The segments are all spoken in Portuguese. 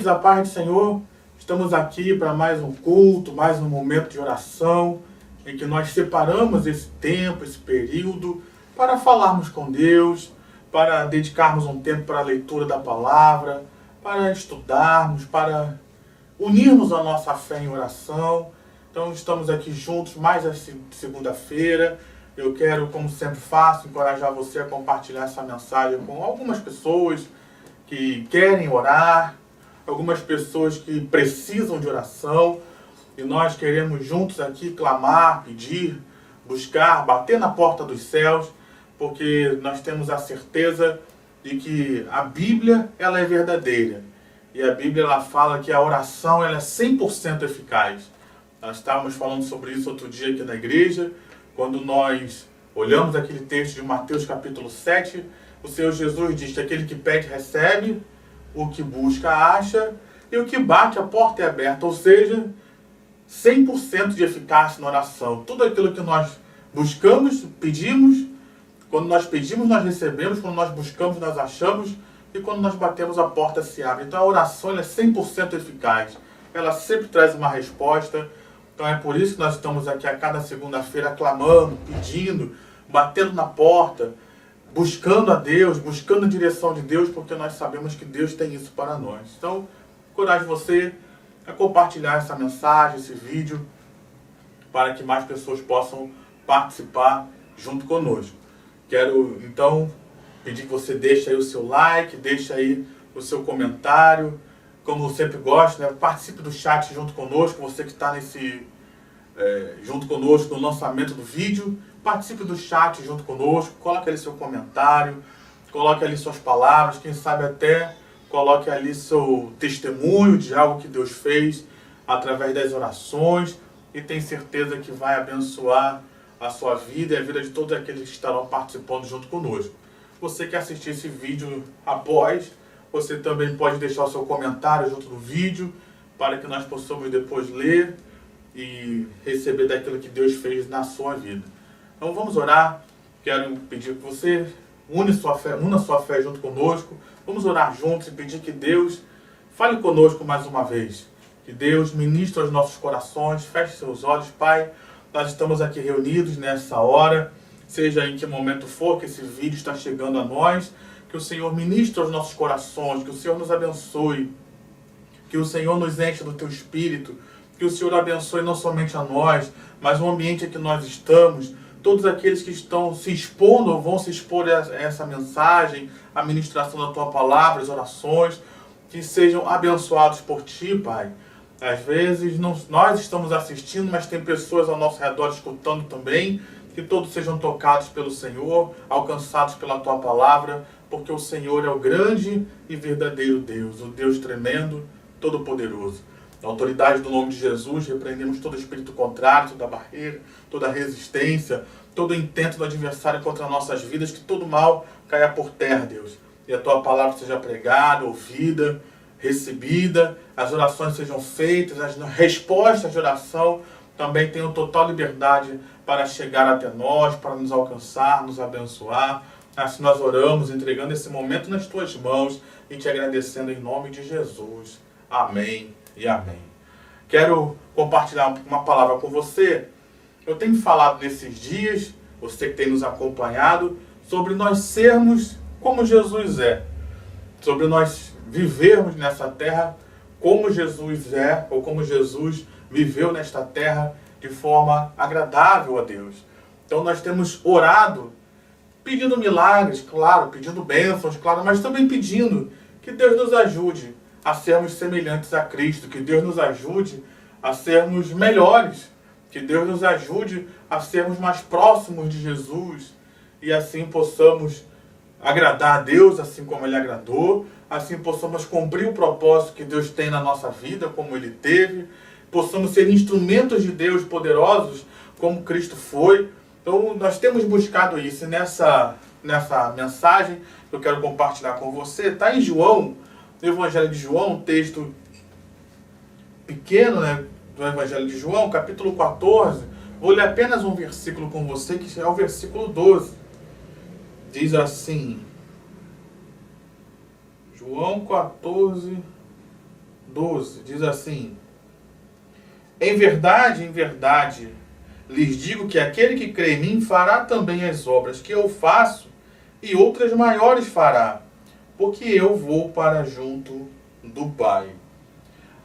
queridos, a paz do Senhor, estamos aqui para mais um culto, mais um momento de oração, em que nós separamos esse tempo, esse período, para falarmos com Deus, para dedicarmos um tempo para a leitura da palavra, para estudarmos, para unirmos a nossa fé em oração. Então estamos aqui juntos mais essa segunda-feira. Eu quero, como sempre faço, encorajar você a compartilhar essa mensagem com algumas pessoas que querem orar, algumas pessoas que precisam de oração, e nós queremos juntos aqui clamar, pedir, buscar, bater na porta dos céus, porque nós temos a certeza de que a Bíblia ela é verdadeira, e a Bíblia ela fala que a oração ela é 100% eficaz. Nós estávamos falando sobre isso outro dia aqui na igreja, quando nós olhamos aquele texto de Mateus capítulo 7, o Senhor Jesus diz que aquele que pede recebe, o que busca acha, e o que bate a porta é aberta. Ou seja, 100% de eficácia na oração. Tudo aquilo que nós buscamos, pedimos, quando nós pedimos nós recebemos, quando nós buscamos nós achamos, e quando nós batemos a porta se abre. Então a oração ela é 100% eficaz. Ela sempre traz uma resposta. Então é por isso que nós estamos aqui a cada segunda-feira clamando, pedindo, batendo na porta, buscando a Deus, buscando a direção de Deus, porque nós sabemos que Deus tem isso para nós. Então, encorajo você a compartilhar essa mensagem, esse vídeo, para que mais pessoas possam participar junto conosco. Quero, então, pedir que você deixe aí o seu like, deixe aí o seu comentário. Como eu sempre gosto, né? Participe do chat junto conosco, você que está junto conosco no lançamento do vídeo. Participe do chat junto conosco, coloque ali seu comentário, coloque ali suas palavras, quem sabe até coloque ali seu testemunho de algo que Deus fez através das orações, e tenho certeza que vai abençoar a sua vida e a vida de todos aqueles que estarão participando junto conosco. Você que assistir esse vídeo após, você também pode deixar o seu comentário junto do vídeo, para que nós possamos depois ler e receber daquilo que Deus fez na sua vida. Então vamos orar. Quero pedir que você una sua fé junto conosco. Vamos orar juntos e pedir que Deus fale conosco mais uma vez. Que Deus ministre aos nossos corações. Feche seus olhos, Pai. Nós estamos aqui reunidos nessa hora, seja em que momento for que esse vídeo está chegando a nós. Que o Senhor ministre aos nossos corações, que o Senhor nos abençoe, que o Senhor nos enche do Teu Espírito, que o Senhor abençoe não somente a nós, mas o ambiente em que nós estamos, todos aqueles que estão se expondo ou vão se expor a essa mensagem, a ministração da Tua Palavra, as orações, que sejam abençoados por Ti, Pai. Às vezes nós estamos assistindo, mas tem pessoas ao nosso redor escutando também, que todos sejam tocados pelo Senhor, alcançados pela Tua Palavra, porque o Senhor é o grande e verdadeiro Deus, o Deus tremendo, todo-poderoso. Na autoridade do nome de Jesus, repreendemos todo espírito contrário, toda barreira, toda resistência, todo intento do adversário contra nossas vidas, que todo mal caia por terra, Deus. E a Tua Palavra seja pregada, ouvida, recebida, as orações sejam feitas, as respostas de oração também tenham total liberdade para chegar até nós, para nos alcançar, nos abençoar. Assim nós oramos, entregando esse momento nas Tuas mãos e Te agradecendo em nome de Jesus. Amém e amém. Quero compartilhar uma palavra com você. Eu tenho falado nesses dias, você que tem nos acompanhado, sobre nós sermos como Jesus é. Sobre nós vivermos nessa terra como Jesus é, ou como Jesus viveu nesta terra de forma agradável a Deus. Então nós temos orado, pedindo milagres, claro, pedindo bênçãos, claro, mas também pedindo que Deus nos ajude a sermos semelhantes a Cristo, que Deus nos ajude a sermos melhores, que Deus nos ajude a sermos mais próximos de Jesus e assim possamos agradar a Deus, assim como Ele agradou, assim possamos cumprir o propósito que Deus tem na nossa vida, como Ele teve, possamos ser instrumentos de Deus poderosos, como Cristo foi. Então nós temos buscado isso, e nessa mensagem que eu quero compartilhar com você, está em João, no Evangelho de João, um texto pequeno, né, do Evangelho de João, capítulo 14, vou ler apenas um versículo com você, que é o versículo 12. Diz assim, João 14, 12, diz assim: em verdade, lhes digo que aquele que crê em mim fará também as obras que eu faço, e outras maiores fará, porque eu vou para junto do Pai.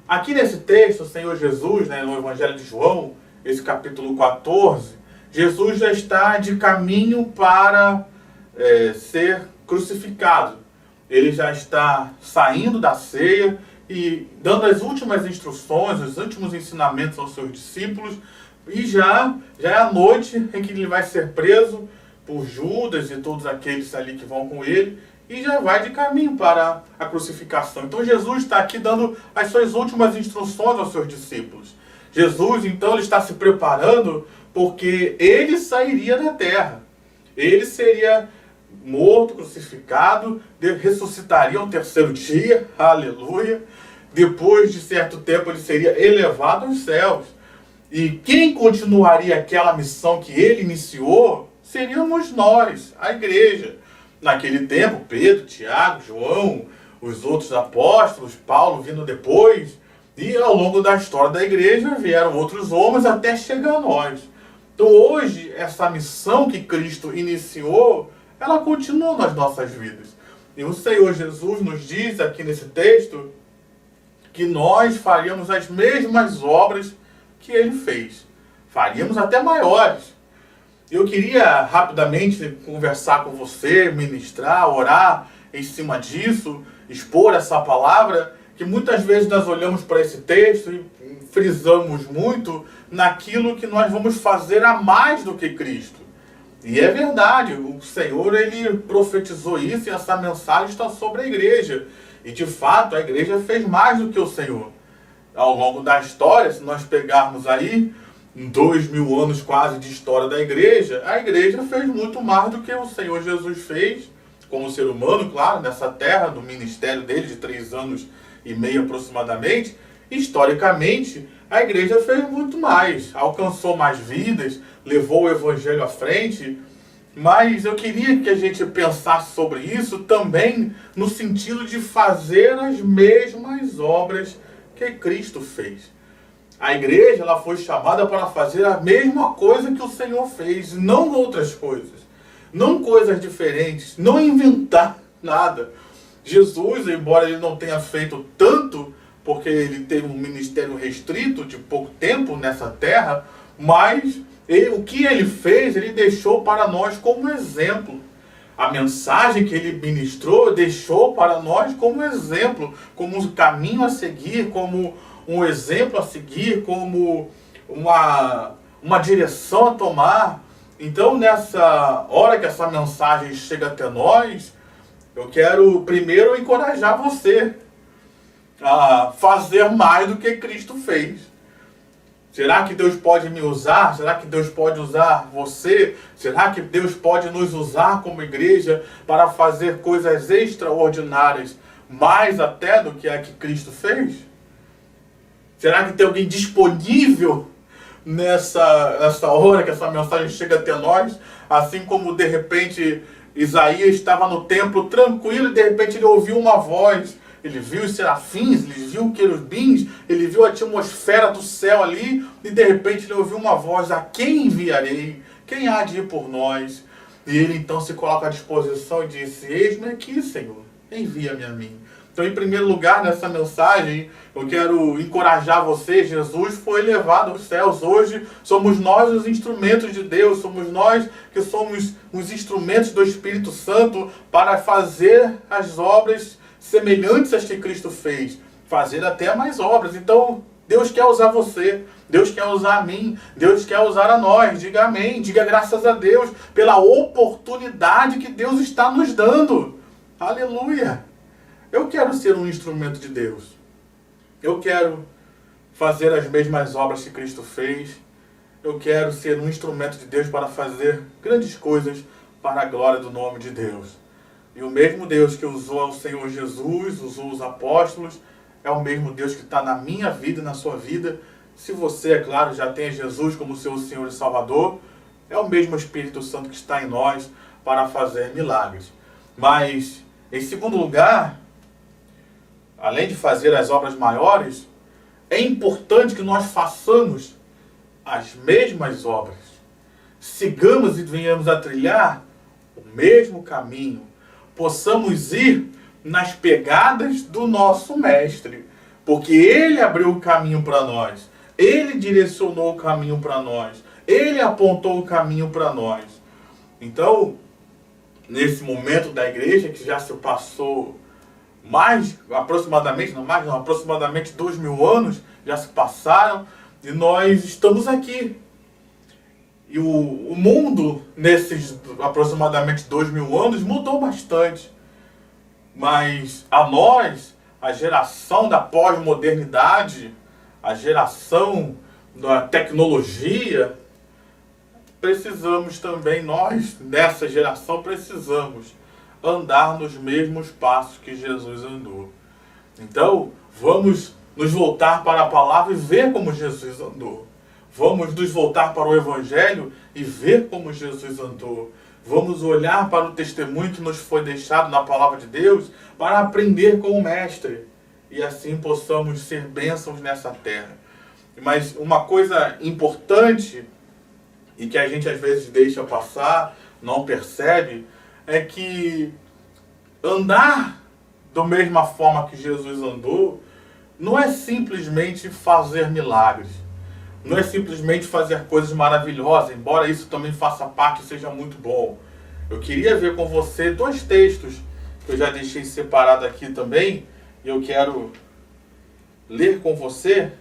Aqui nesse texto, o Senhor Jesus, no Evangelho de João, esse capítulo 14, Jesus já está de caminho para ser crucificado. Ele já está saindo da ceia e dando as últimas instruções, os últimos ensinamentos aos seus discípulos, e já é a noite em que ele vai ser preso por Judas e todos aqueles ali que vão com ele, e já vai de caminho para a crucificação. Então Jesus está aqui dando as suas últimas instruções aos seus discípulos. Jesus, então, ele está se preparando porque ele sairia da terra. Ele seria morto, crucificado, ressuscitaria ao terceiro dia, aleluia. Depois de certo tempo ele seria elevado aos céus. E quem continuaria aquela missão que ele iniciou seríamos nós, a igreja. Naquele tempo, Pedro, Tiago, João, os outros apóstolos, Paulo vindo depois, e ao longo da história da igreja vieram outros homens até chegar a nós. Então hoje, essa missão que Cristo iniciou, ela continua nas nossas vidas. E o Senhor Jesus nos diz aqui nesse texto que nós faríamos as mesmas obras que ele fez. Faríamos até maiores. Eu queria rapidamente conversar com você, ministrar, orar em cima disso, expor essa palavra, que muitas vezes nós olhamos para esse texto e frisamos muito naquilo que nós vamos fazer a mais do que Cristo. E é verdade, o Senhor ele profetizou isso e essa mensagem está sobre a igreja. E de fato a igreja fez mais do que o Senhor. Ao longo da história, se nós pegarmos aí 2000 anos quase de história da igreja, a igreja fez muito mais do que o Senhor Jesus fez, como ser humano, claro, nessa terra, do ministério dele de 3 anos e meio aproximadamente. Historicamente, a igreja fez muito mais, alcançou mais vidas, levou o evangelho à frente, mas eu queria que a gente pensasse sobre isso também no sentido de fazer as mesmas obras que Cristo fez. A igreja ela foi chamada para fazer a mesma coisa que o Senhor fez, não outras coisas, não coisas diferentes, não inventar nada. Jesus, embora ele não tenha feito tanto, porque ele teve um ministério restrito de pouco tempo nessa terra, mas o que ele fez, ele deixou para nós como exemplo. A mensagem que ele ministrou deixou para nós como exemplo, como um caminho a seguir, como um exemplo a seguir, como uma direção a tomar. Então, nessa hora que essa mensagem chega até nós, eu quero primeiro encorajar você a fazer mais do que Cristo fez. Será que Deus pode me usar? Será que Deus pode usar você? Será que Deus pode nos usar como igreja para fazer coisas extraordinárias, mais até do que a que Cristo fez? Será que tem alguém disponível nessa hora que essa mensagem chega até nós? Assim como de repente Isaías estava no templo tranquilo e de repente ele ouviu uma voz. Ele viu os serafins, ele viu os querubins, ele viu a atmosfera do céu ali e de repente ele ouviu uma voz: a quem enviarei? Quem há de ir por nós? E ele então se coloca à disposição e disse: eis-me aqui, Senhor, envia-me a mim. Então, em primeiro lugar, nessa mensagem, eu quero encorajar você. Jesus foi levado aos céus. Hoje somos nós os instrumentos de Deus, somos nós que somos os instrumentos do Espírito Santo para fazer as obras semelhantes às que Cristo fez, fazer até mais obras. Então, Deus quer usar você, Deus quer usar a mim, Deus quer usar a nós. Diga amém, diga graças a Deus pela oportunidade que Deus está nos dando. Aleluia! Eu quero ser um instrumento de Deus. Eu quero fazer as mesmas obras que Cristo fez. Eu quero ser um instrumento de Deus para fazer grandes coisas para a glória do nome de Deus. E o mesmo Deus que usou o Senhor Jesus, usou os apóstolos, é o mesmo Deus que está na minha vida e na sua vida. Se você, é claro, já tem Jesus como seu Senhor e Salvador, é o mesmo Espírito Santo que está em nós para fazer milagres. Mas, em segundo lugar, além de fazer as obras maiores, é importante que nós façamos as mesmas obras. Sigamos e venhamos a trilhar o mesmo caminho. Possamos ir nas pegadas do nosso Mestre. Porque Ele abriu o caminho para nós. Ele direcionou o caminho para nós. Ele apontou o caminho para nós. Então, nesse momento da igreja, que já se passou aproximadamente 2000 anos, já se passaram, e nós estamos aqui. E o mundo, nesses aproximadamente 2000 anos, mudou bastante. Mas a nós, a geração da pós-modernidade, a geração da tecnologia, precisamos também, nós, nessa geração, precisamos andar nos mesmos passos que Jesus andou. Então, vamos nos voltar para a palavra e ver como Jesus andou. Vamos nos voltar para o Evangelho e ver como Jesus andou. Vamos olhar para o testemunho que nos foi deixado na palavra de Deus para aprender com o Mestre. E assim possamos ser bênçãos nessa terra. Mas uma coisa importante, e que a gente às vezes deixa passar, não percebe, é que andar da mesma forma que Jesus andou não é simplesmente fazer milagres. Não é simplesmente fazer coisas maravilhosas, embora isso também faça parte e seja muito bom. Eu queria ver com você 2 textos que eu já deixei separado aqui também, e eu quero ler com você.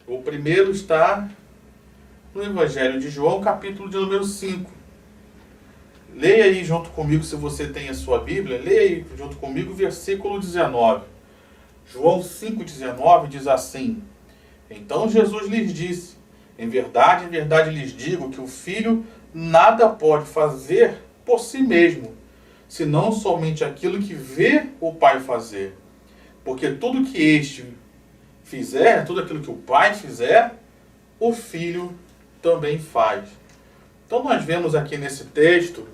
O primeiro está no Evangelho de João, capítulo de número 5. Leia aí junto comigo, se você tem a sua Bíblia, leia aí junto comigo, versículo 19. João 5,19 diz assim: Então Jesus lhes disse, em verdade lhes digo que o Filho nada pode fazer por si mesmo, senão somente aquilo que vê o Pai fazer. Porque tudo que este fizer, tudo aquilo que o Pai fizer, o Filho também faz. Então nós vemos aqui nesse texto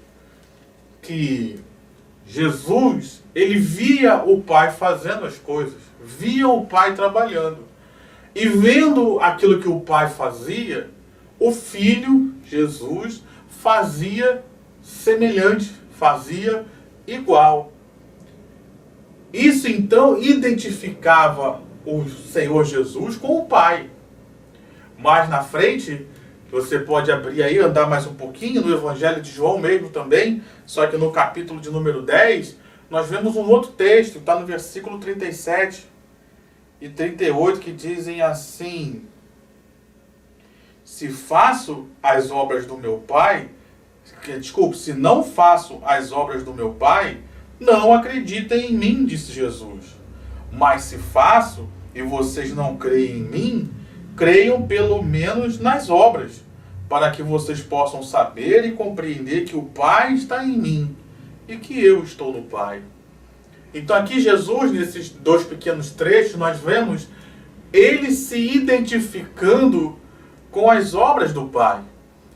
que Jesus, ele via o Pai fazendo as coisas, via o Pai trabalhando. E vendo aquilo que o Pai fazia, o Filho, Jesus, fazia semelhante, fazia igual. Isso então identificava o Senhor Jesus com o Pai. Mais na frente, você pode abrir aí, andar mais um pouquinho no Evangelho de João mesmo também, só que no capítulo de número 10, nós vemos um outro texto, está no versículo 37 e 38, que dizem assim: se faço as obras do meu Pai, se não faço as obras do meu Pai, não acreditem em mim, disse Jesus. Mas se faço e vocês não creem em mim, creiam pelo menos nas obras, para que vocês possam saber e compreender que o Pai está em mim e que eu estou no Pai. Então aqui Jesus, nesses 2 pequenos trechos, nós vemos ele se identificando com as obras do Pai.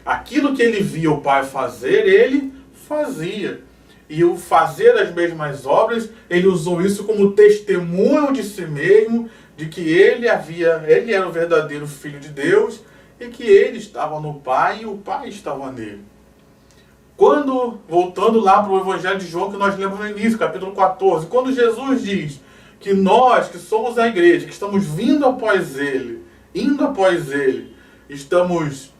Aquilo que ele via o Pai fazer, ele fazia. E o fazer as mesmas obras, ele usou isso como testemunho de si mesmo, de que ele era o verdadeiro Filho de Deus e que ele estava no Pai e o Pai estava nele. Voltando lá para o Evangelho de João, que nós lemos no início, capítulo 14, quando Jesus diz que nós, que somos a igreja, que estamos indo após ele, estamos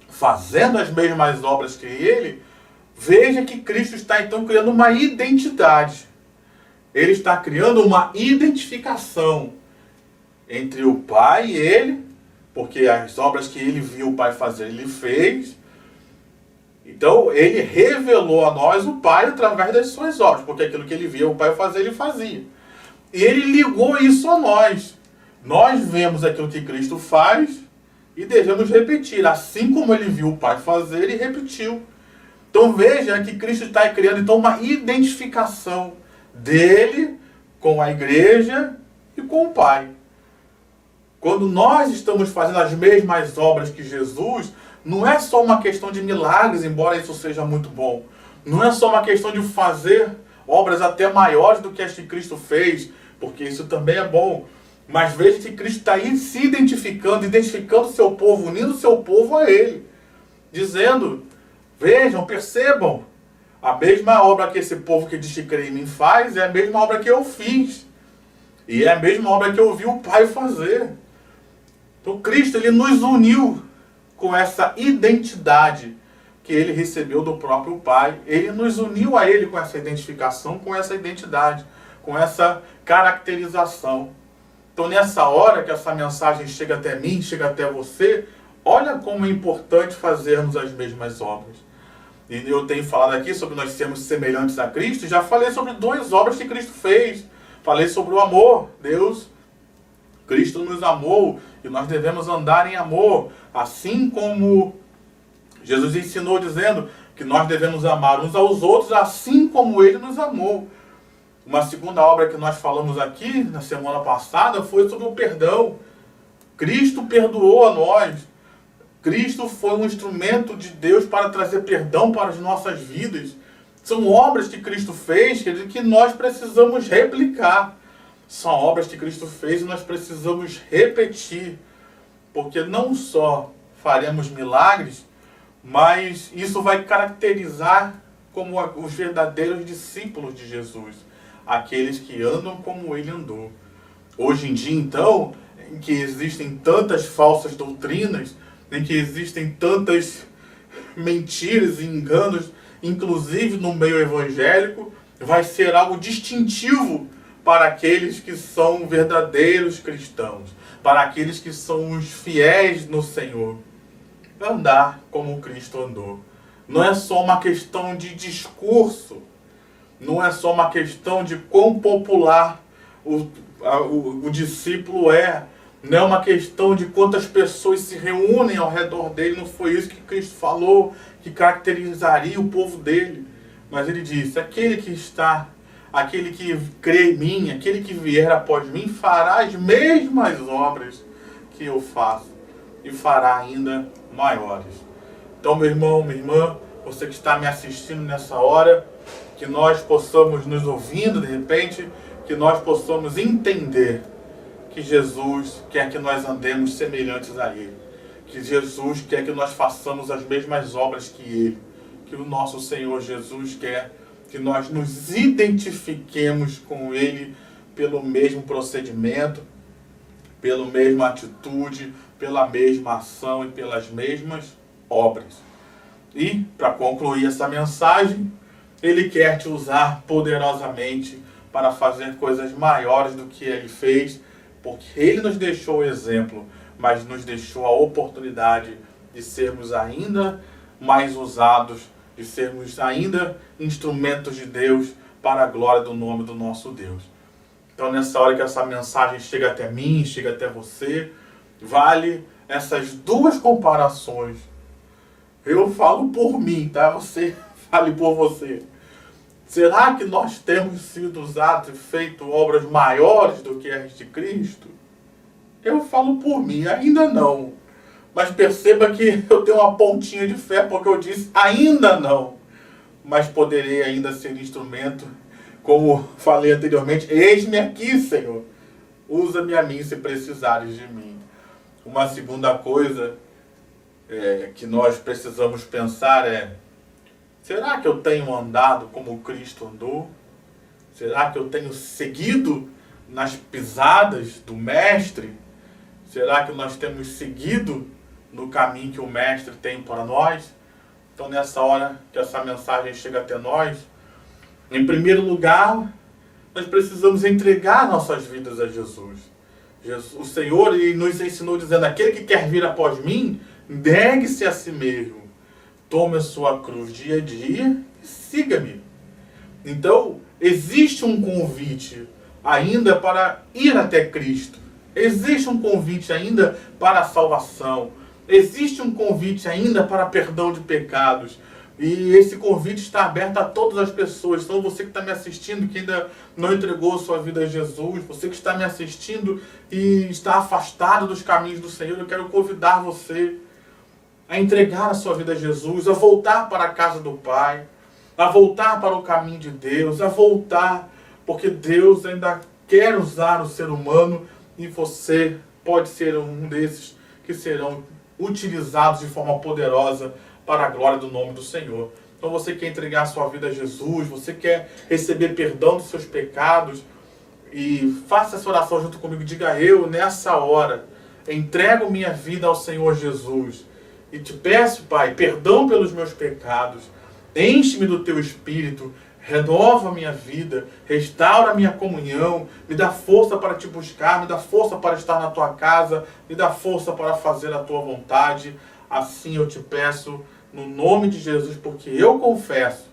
fazendo as mesmas obras que ele, veja que Cristo está então criando uma identidade. Ele está criando uma identificação entre o Pai e ele, porque as obras que ele viu o Pai fazer, ele fez. Então, ele revelou a nós o Pai através das suas obras, porque aquilo que ele via o Pai fazer, ele fazia. E ele ligou isso a nós. Nós vemos aquilo que Cristo faz e devemos repetir. Assim como ele viu o Pai fazer, ele repetiu. Então, veja que Cristo está criando então uma identificação dele com a igreja e com o Pai. Quando nós estamos fazendo as mesmas obras que Jesus, não é só uma questão de milagres, embora isso seja muito bom. Não é só uma questão de fazer obras até maiores do que as que Cristo fez, porque isso também é bom. Mas veja que Cristo está aí se identificando o seu povo, unindo o seu povo a Ele. Dizendo, vejam, percebam, a mesma obra que esse povo que diz que crê em mim faz, é a mesma obra que eu fiz. E é a mesma obra que eu vi o Pai fazer. Então Cristo, Ele nos uniu com essa identidade que Ele recebeu do próprio Pai. Ele nos uniu a Ele com essa identificação, com essa identidade, com essa caracterização. Então nessa hora que essa mensagem chega até mim, chega até você, olha como é importante fazermos as mesmas obras. E eu tenho falado aqui sobre nós sermos semelhantes a Cristo, já falei sobre 2 obras que Cristo fez. Falei sobre o amor. Cristo nos amou e nós devemos andar em amor, assim como Jesus ensinou dizendo que nós devemos amar uns aos outros, assim como Ele nos amou. Uma segunda obra que nós falamos aqui na semana passada foi sobre o perdão. Cristo perdoou a nós. Cristo foi um instrumento de Deus para trazer perdão para as nossas vidas. São obras que Cristo fez, que nós precisamos replicar. São obras que Cristo fez e nós precisamos repetir. Porque não só faremos milagres, mas isso vai caracterizar como os verdadeiros discípulos de Jesus. Aqueles que andam como Ele andou. Hoje em dia, então, em que existem tantas falsas doutrinas, em que existem tantas mentiras e enganos, inclusive no meio evangélico, vai ser algo distintivo para aqueles que são verdadeiros cristãos, para aqueles que são os fiéis no Senhor. Andar como Cristo andou. Não é só uma questão de discurso, não é só uma questão de quão popular o discípulo é, não é uma questão de quantas pessoas se reúnem ao redor dele, não foi isso que Cristo falou, que caracterizaria o povo dele. Mas ele disse, aquele que crê em mim, aquele que vier após mim, fará as mesmas obras que eu faço, e fará ainda maiores. Então, meu irmão, minha irmã, você que está me assistindo nessa hora, que nós possamos nos ouvindo de repente, que nós possamos entender que Jesus quer que nós andemos semelhantes a Ele. Que Jesus quer que nós façamos as mesmas obras que Ele. Que o nosso Senhor Jesus quer que nós nos identifiquemos com Ele pelo mesmo procedimento, pela mesma atitude, pela mesma ação e pelas mesmas obras. E, para concluir essa mensagem, Ele quer te usar poderosamente para fazer coisas maiores do que Ele fez, porque Ele nos deixou o exemplo, mas nos deixou a oportunidade de sermos ainda mais usados, de sermos ainda instrumentos de Deus para a glória do nome do nosso Deus. Então, nessa hora que essa mensagem chega até mim, chega até você, vale essas 2 comparações. Eu falo por mim, tá? Você fale por você. Será que nós temos sido usados e feito obras maiores do que as de Cristo? Eu falo por mim, ainda não. Mas perceba que eu tenho uma pontinha de fé, porque eu disse ainda não. Mas poderei ainda ser instrumento, como falei anteriormente, eis-me aqui, Senhor. Usa-me a mim se precisares de mim. Uma segunda coisa que nós precisamos pensar é, será que eu tenho andado como Cristo andou? Será que eu tenho seguido nas pisadas do Mestre? Será que nós temos seguido no caminho que o Mestre tem para nós? Então, nessa hora que essa mensagem chega até nós, em primeiro lugar, nós precisamos entregar nossas vidas a Jesus. O Senhor Ele nos ensinou dizendo, aquele que quer vir após mim, negue-se a si mesmo. Tome a sua cruz dia a dia e siga-me. Então, existe um convite ainda para ir até Cristo. Existe um convite ainda para a salvação. Existe um convite ainda para perdão de pecados. E esse convite está aberto a todas as pessoas. Então você que está me assistindo, que ainda não entregou sua vida a Jesus, você que está me assistindo e está afastado dos caminhos do Senhor, eu quero convidar você a entregar a sua vida a Jesus, a voltar para a casa do Pai, a voltar para o caminho de Deus, a voltar, porque Deus ainda quer usar o ser humano e você pode ser um desses que serão utilizados de forma poderosa para a glória do nome do Senhor. Então você quer entregar a sua vida a Jesus, você quer receber perdão dos seus pecados, e faça essa oração junto comigo. Diga: eu, nessa hora, entrego minha vida ao Senhor Jesus. E te peço, Pai, perdão pelos meus pecados. Enche-me do Teu Espírito. Renova a minha vida. Restaura a minha comunhão. Me dá força para te buscar. Me dá força para estar na Tua casa. Me dá força para fazer a Tua vontade. Assim eu te peço, no nome de Jesus, porque eu confesso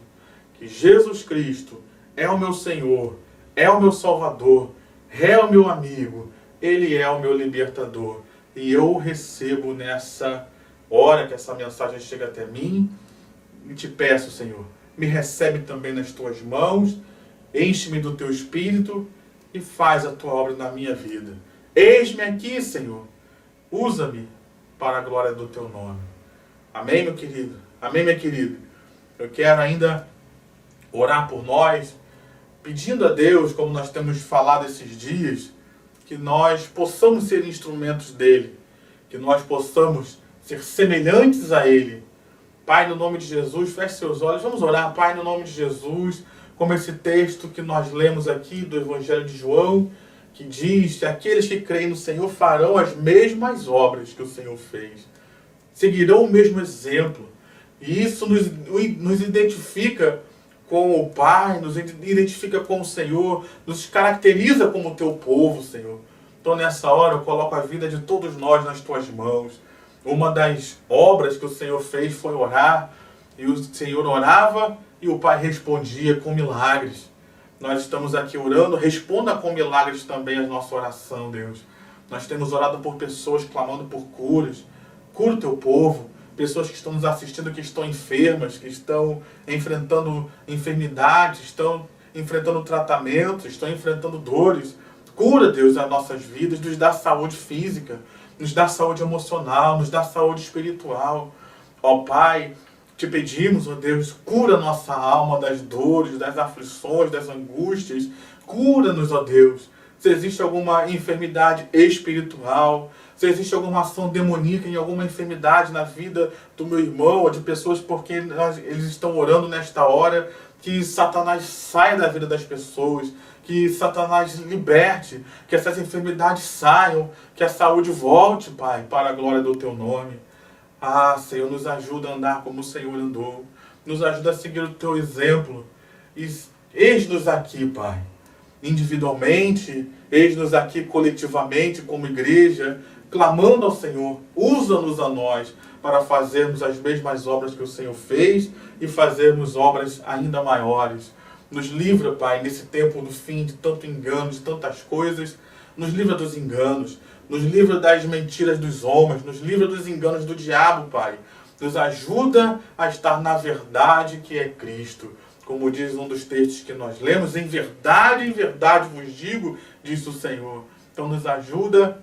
que Jesus Cristo é o meu Senhor, é o meu Salvador, é o meu amigo, Ele é o meu libertador. E eu recebo nessa hora que essa mensagem chega até mim, e te peço, Senhor, me recebe também nas Tuas mãos, enche-me do Teu Espírito e faz a Tua obra na minha vida. Eis-me aqui, Senhor, usa-me para a glória do Teu nome. Amém, meu querido? Amém, minha querida? Eu quero ainda orar por nós, pedindo a Deus, como nós temos falado esses dias, que nós possamos ser instrumentos dEle, que nós possamos ser semelhantes a Ele. Pai, no nome de Jesus, feche seus olhos, vamos orar. Pai, no nome de Jesus, como esse texto que nós lemos aqui do Evangelho de João, que diz que aqueles que creem no Senhor farão as mesmas obras que o Senhor fez, seguirão o mesmo exemplo, e isso nos identifica com o Pai, nos identifica com o Senhor, nos caracteriza como Teu povo, Senhor. Então nessa hora eu coloco a vida de todos nós nas Tuas mãos. Uma das obras que o Senhor fez foi orar, e o Senhor orava e o Pai respondia com milagres. Nós estamos aqui orando, responda com milagres também a nossa oração, Deus. Nós temos orado por pessoas clamando por curas. Cura o Teu povo. Pessoas que estão nos assistindo, que estão enfermas, que estão enfrentando enfermidades, estão enfrentando tratamentos, estão enfrentando dores. Cura, Deus, as nossas vidas, nos dá saúde física, nos dá saúde emocional, nos dá saúde espiritual. Ó Pai, te pedimos, ó Deus, cura nossa alma das dores, das aflições, das angústias. Cura-nos, ó Deus. Se existe alguma enfermidade espiritual, se existe alguma ação demoníaca em alguma enfermidade na vida do meu irmão ou de pessoas porque eles estão orando nesta hora, que Satanás saia da vida das pessoas, que Satanás liberte, que essas enfermidades saiam, que a saúde volte, Pai, para a glória do Teu nome. Ah, Senhor, nos ajuda a andar como o Senhor andou, nos ajuda a seguir o Teu exemplo. E eis-nos aqui, Pai, individualmente, eis-nos aqui coletivamente como igreja, clamando ao Senhor. Usa-nos a nós para fazermos as mesmas obras que o Senhor fez e fazermos obras ainda maiores. Nos livra, Pai, nesse tempo do fim, de tanto engano, de tantas coisas. Nos livra dos enganos, nos livra das mentiras dos homens, nos livra dos enganos do diabo, Pai. Nos ajuda a estar na verdade que é Cristo. Como diz um dos textos que nós lemos, em verdade vos digo, diz o Senhor. Então nos ajuda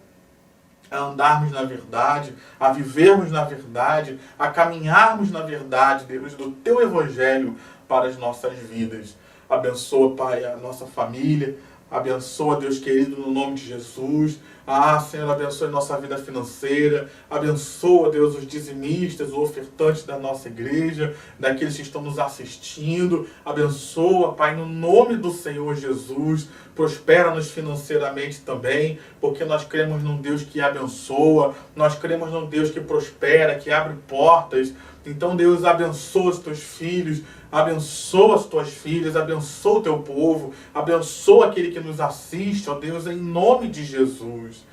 a andarmos na verdade, a vivermos na verdade, a caminharmos na verdade, Deus, do Teu Evangelho para as nossas vidas. Abençoa, Pai, a nossa família. Abençoa, Deus querido, no nome de Jesus. Ah, Senhor, abençoa a nossa vida financeira. Abençoa, Deus, os dizimistas, os ofertantes da nossa igreja, daqueles que estão nos assistindo. Abençoa, Pai, no nome do Senhor Jesus. Prospera-nos financeiramente também, porque nós cremos num Deus que abençoa. Nós cremos num Deus que prospera, que abre portas. Então, Deus, abençoa os Teus filhos, abençoa as Tuas filhas, abençoa o Teu povo, abençoa aquele que nos assiste, ó Deus, em nome de Jesus.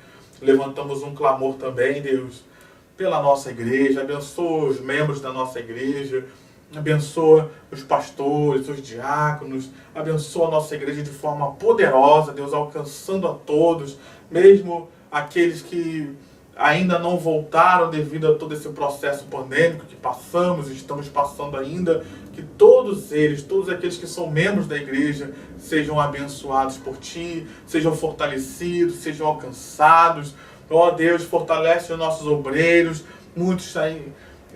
Levantamos um clamor também, Deus, pela nossa igreja, abençoa os membros da nossa igreja, abençoa os pastores, os diáconos, abençoa a nossa igreja de forma poderosa, Deus, alcançando a todos, mesmo aqueles que ainda não voltaram devido a todo esse processo pandêmico que passamos, estamos passando ainda, que todos eles, todos aqueles que são membros da igreja, sejam abençoados por Ti, sejam fortalecidos, sejam alcançados. Ó Deus, fortalece os nossos obreiros, muitos estão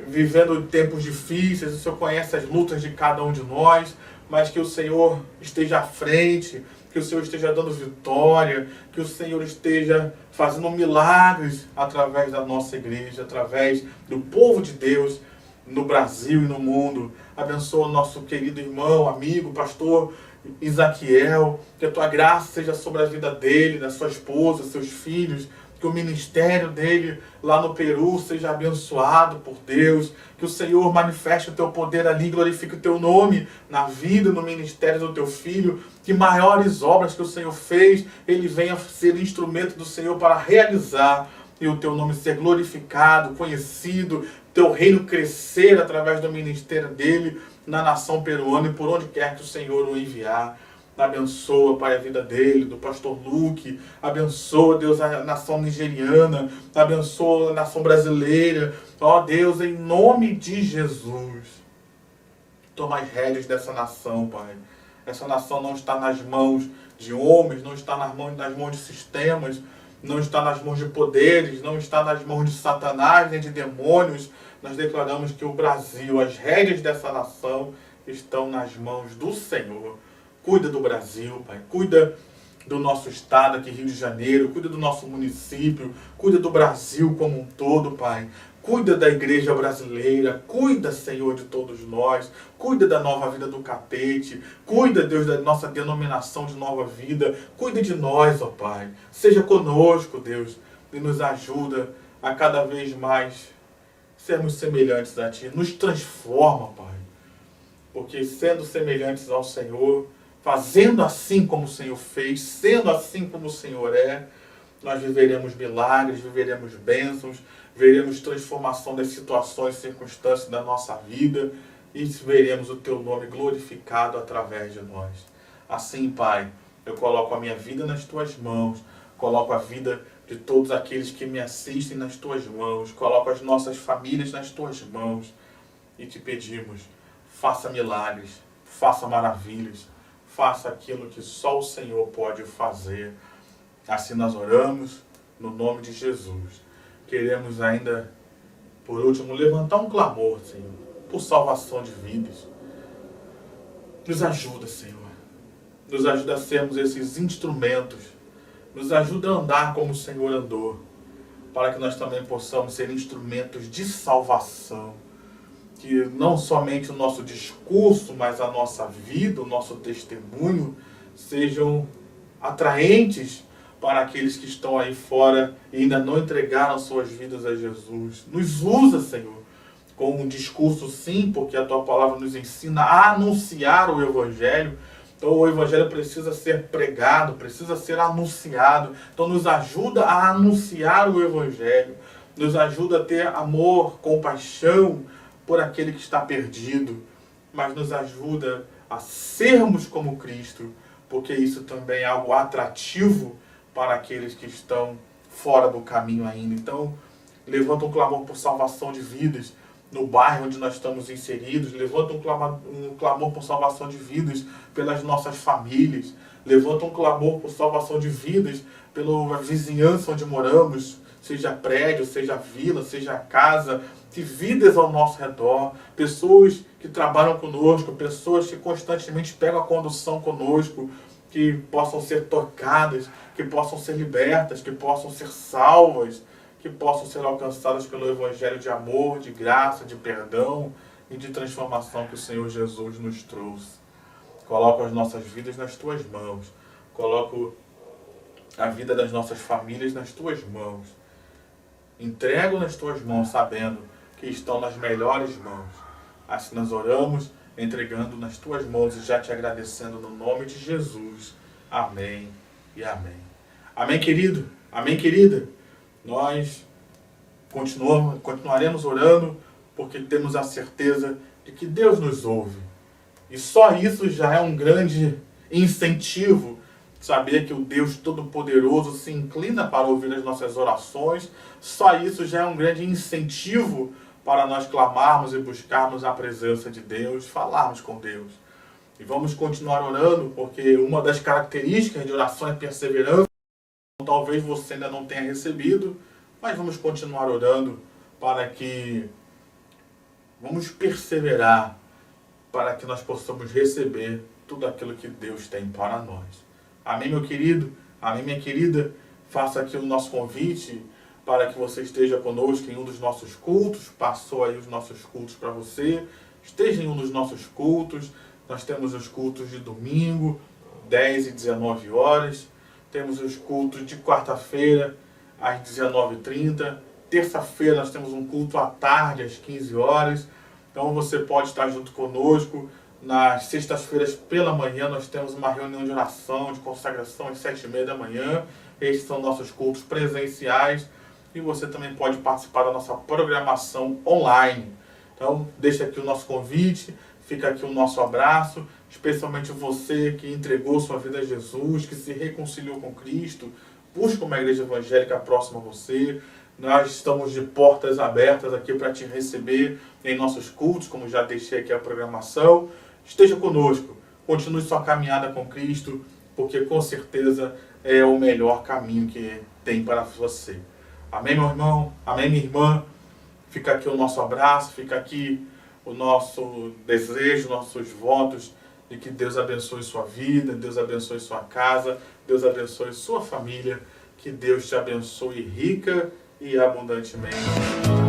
vivendo tempos difíceis, o Senhor conhece as lutas de cada um de nós, mas que o Senhor esteja à frente, que o Senhor esteja dando vitória, que o Senhor esteja fazendo milagres através da nossa igreja, através do povo de Deus no Brasil e no mundo. Abençoa o nosso querido irmão, amigo, pastor Isaquiel, que a tua graça seja sobre a vida dele, da sua esposa, seus filhos, que o ministério dele lá no Peru seja abençoado por Deus, que o Senhor manifeste o teu poder ali, glorifique o teu nome na vida, no ministério do teu filho, que maiores obras que o Senhor fez, ele venha ser instrumento do Senhor para realizar, e o teu nome ser glorificado, conhecido, teu reino crescer através do ministério dele na nação peruana e por onde quer que o Senhor o enviar. Abençoa, Pai, a vida dele, do pastor Luke. Abençoa, Deus, a nação nigeriana. Abençoa a nação brasileira. Ó Deus, em nome de Jesus, toma as rédeas dessa nação, Pai. Essa nação não está nas mãos de homens, não está nas mãos de sistemas, não está nas mãos de poderes, não está nas mãos de Satanás, nem de demônios. Nós declaramos que o Brasil, as rédeas dessa nação, estão nas mãos do Senhor. Cuida do Brasil, Pai. Cuida do nosso estado aqui, Rio de Janeiro. Cuida do nosso município. Cuida do Brasil como um todo, Pai. Cuida da igreja brasileira. Cuida, Senhor, de todos nós. Cuida da Nova Vida do Catete. Cuida, Deus, da nossa denominação de Nova Vida. Cuida de nós, ó Pai. Seja conosco, Deus, e nos ajuda a cada vez mais sermos semelhantes a Ti. Nos transforma, Pai. Porque sendo semelhantes ao Senhor, fazendo assim como o Senhor fez, sendo assim como o Senhor é, nós viveremos milagres, viveremos bênçãos, veremos transformação das situações e circunstâncias da nossa vida e veremos o Teu nome glorificado através de nós. Assim, Pai, eu coloco a minha vida nas Tuas mãos, coloco a vida de todos aqueles que me assistem nas Tuas mãos, coloco as nossas famílias nas Tuas mãos e Te pedimos, faça milagres, faça maravilhas, faça aquilo que só o Senhor pode fazer. Assim nós oramos, no nome de Jesus. Queremos ainda, por último, levantar um clamor, Senhor, por salvação de vidas. Nos ajuda, Senhor. Nos ajuda a sermos esses instrumentos. Nos ajuda a andar como o Senhor andou, para que nós também possamos ser instrumentos de salvação. Que não somente o nosso discurso, mas a nossa vida, o nosso testemunho, sejam atraentes para aqueles que estão aí fora e ainda não entregaram suas vidas a Jesus. Nos usa, Senhor, com um discurso sim, porque a Tua palavra nos ensina a anunciar o Evangelho. Então o Evangelho precisa ser pregado, precisa ser anunciado. Então nos ajuda a anunciar o Evangelho. Nos ajuda a ter amor, compaixão por aquele que está perdido, mas nos ajuda a sermos como Cristo, porque isso também é algo atrativo para aqueles que estão fora do caminho ainda. Então, levanta um clamor por salvação de vidas no bairro onde nós estamos inseridos, levanta um clamor por salvação de vidas pelas nossas famílias, levanta um clamor por salvação de vidas pela vizinhança onde moramos, seja prédio, seja vila, seja casa, de vidas ao nosso redor, pessoas que trabalham conosco, pessoas que constantemente pegam a condução conosco, que possam ser tocadas, que possam ser libertas, que possam ser salvas, que possam ser alcançadas pelo Evangelho de amor, de graça, de perdão e de transformação que o Senhor Jesus nos trouxe. Coloco as nossas vidas nas Tuas mãos, coloco a vida das nossas famílias nas Tuas mãos, entrego nas Tuas mãos, sabendo que estão nas melhores mãos. Assim nós oramos, entregando nas Tuas mãos e já Te agradecendo no nome de Jesus. Amém e amém. Amém, querido? Amém, querida? Nós continuaremos orando porque temos a certeza de que Deus nos ouve. E só isso já é um grande incentivo, saber que o Deus Todo-Poderoso se inclina para ouvir as nossas orações. Só isso já é um grande incentivo para nós clamarmos e buscarmos a presença de Deus, falarmos com Deus. E vamos continuar orando, porque uma das características de oração é perseverança. Talvez você ainda não tenha recebido, mas vamos continuar orando para que vamos perseverar, para que nós possamos receber tudo aquilo que Deus tem para nós. Amém, meu querido? Amém, minha querida? Faça aqui o nosso convite para que você esteja conosco em um dos nossos cultos. Passou aí os nossos cultos para você. Esteja em um dos nossos cultos. Nós temos os cultos de domingo, 10 e 19 horas. Temos os cultos de quarta-feira, às 19h30. Terça-feira nós temos um culto à tarde, às 15 horas. Então você pode estar junto conosco. Nas sextas-feiras pela manhã nós temos uma reunião de oração, de consagração às 7h30 da manhã. Estes são nossos cultos presenciais. E você também pode participar da nossa programação online. Então deixa aqui o nosso convite, fica aqui o nosso abraço, especialmente você que entregou sua vida a Jesus, que se reconciliou com Cristo, busca uma igreja evangélica próxima a você. Nós estamos de portas abertas aqui para te receber em nossos cultos, como já deixei aqui a programação. Esteja conosco, continue sua caminhada com Cristo, porque com certeza é o melhor caminho que tem para você. Amém, meu irmão? Amém, minha irmã? Fica aqui o nosso abraço, fica aqui o nosso desejo, nossos votos de que Deus abençoe sua vida, Deus abençoe sua casa, Deus abençoe sua família, que Deus te abençoe rica e abundantemente.